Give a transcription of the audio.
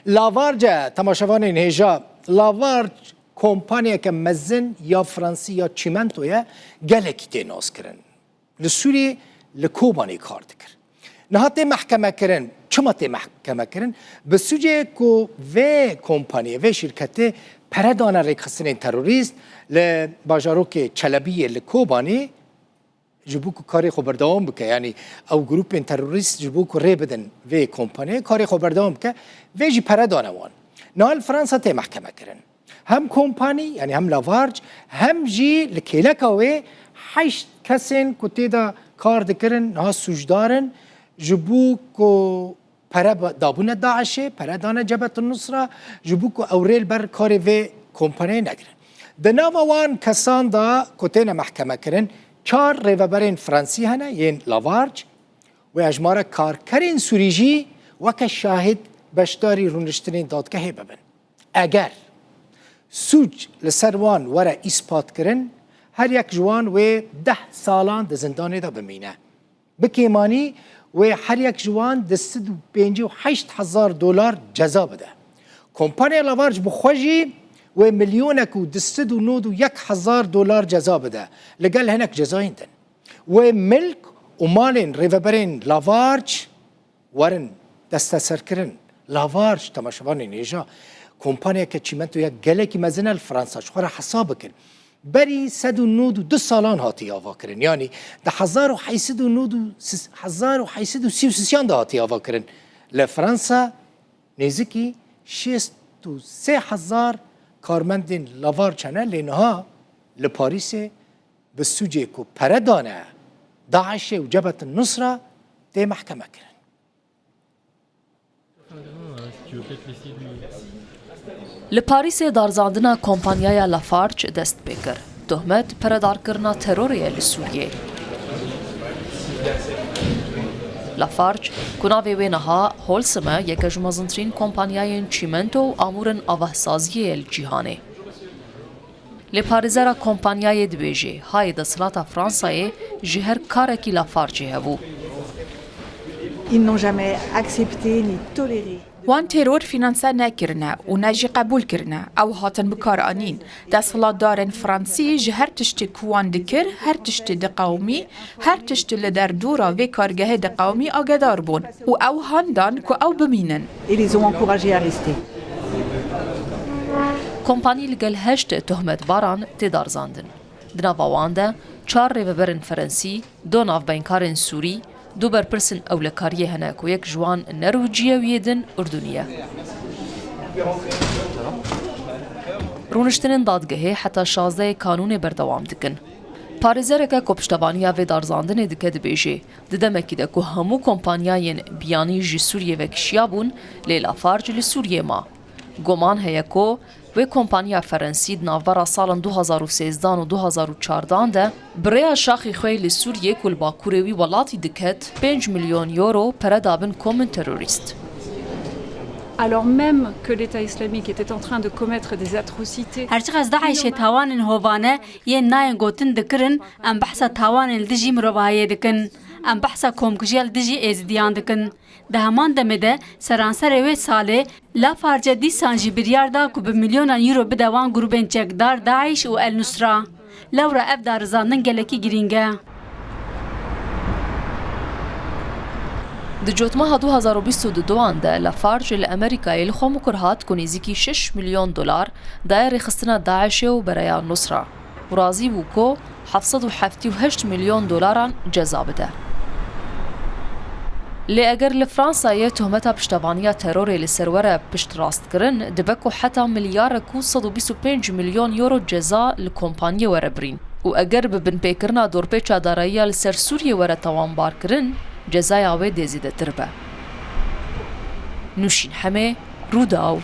لاوارج تماشاوان نهجا لاوارج کمپانیا که مزن یا فرانسی یا چیمنتو یا گلکی تیناس کرن لسوری لکوبانی کار دکر نهاتی محکمه کرن چما تی محکمه کرن بسوجه که و کمپانی و شرکت پردانه ریکستن تروریست لباجاروک چلبی لکوبانی جبو که کاری خو بردوام بکه یعنی او گروپ تروریست جبو که ری بدن و کمپانی کاری خو بردوام بکه و جی پردانه وان نهال فرانسا تی محکمه کرن هم کمپانی یعنی هم لاوارج هم جی لکیلکاوی 8 کسین که تیدا کار دکرن نه سوجدارن جبو که پره دابون داعشه پره دانه جبهت النصره جبو که اوریل بر کاری و کمپانی نگرن دناوا وان کسان دا که تینا محکمه کرن 4 ریوبرین فرانسی هنه یین لاوارج و اجماره کارکرین سوریجی وکه شاهد بشداری رونشترین دادگاه ببن اگر سوج لسروان ورا اثبات کرن هر یک جوان و 10 سالان د زندان دا بمینه بکیمانی و هر یک جوان د 158,000 دلار جزا بده کمپانی لاوارج بخوجی و میلیونک و 291,000 دلار جزا بده لگل هنک جزایین دن و ملک و مالین ریوبرین لاوارج ورن دست سر کرن لاوارج تماشاوان نیجا کمپانیا که چیمنتو یک گلکی مزن الفرانسا شخوره حساب کن بری 192 سالان هاتی آوا کرن یعنی ده 1833 ده هاتی آوا کرن لفرانسا نزدیکی 63,000 کارمندین لاوارج هنه لینها لپاریس به سوجه که پردانه داعش و جبهت النصره ده محکمه کرن لپاریس دارزاندنا کمپانیای لافارج دست بکر تهمت پردار کرنا تروریه لسوریه لافارج کناوی وینها هولسمه یک جمازنترین کمپانیای چیمنتو و آمورن آوهسازیه الجیهانه لپاریزرا کمپانیای دویجه های دستلات فرانسای جهر کارکی لافارجی هبو Ils n'ont jamais accepté ni toléré. وان تيرور فینانسه نکرنه و نجی قبول کرنه او هاتن بکار آنین دستفلات دارن فرانسی جه هر تشتی کوان دکر هر تشتی دقومی هر تشتی لدر دورا و کارگه دقومی آگدار بون و او هاندان که او بمینن Et les ont encouragés à rester. کمپانی لگل هشت تهمت باران تدار زاندن دناوان ده 4 ریوبرن فرانسی 2 نافبینکارن سوری 2 برپرسن اولکاریه هنک و یک جوان نروژیه ویدن اردنیه رونشتنین دادگاهی حتی 16 کانون بردوام دکن پارێزەرێکە کۆپشتەوانیا vê darzandinê dike dibêje di demekî de ku hemû kompanyayên biyanî ji Sûriyê vekişiya bûn lê Lafarge li Sûriyê ma. Goman heye ku vê kompanya Ferensî di navbera salan 2013 û 2014 de birêya şaxê xwe li Sûriyê ku li bakurê wî welatî diket 5 milyon euro pere dabin komên terorîst. Alors même que l'État islamique était en train de commettre des atrocités. هرچقدر داعش تاوان هوبانه ين ناين قوتن دكرن ام بحث تاوان الدجي مرباهيه دكن ام بحث كومكجيال دجي ازديان دكن دهمان دمده سرانسر و ساله لا فارجه دي سانجي برياردا كوب مليون يورو بدوان جروبين چكدار داعش و النصره لورا افدار زاندن گلکی گرینگه Di cotmaha 2022 de Lafarge li Amerîkayê li xwe mukir hat ku nêzîkî 6 milyon dolar daya rêxistina Daişê û bereya Nusra û razî bû ku 778 milyon dolaran ceza bide. Lê eger li Fransayê tuhmeta piştevaniya terorê li ser were piştrastkirin dibe ku heta milyarek û 125 milyon euro ceza li kompanyê were birîn û eger bi binpêkirina dorpêça darayiya li ser Sûriyê were tawanbarkirin cezaya wê dê zêdetir be. Nûşîn Hemê, Rûdaw.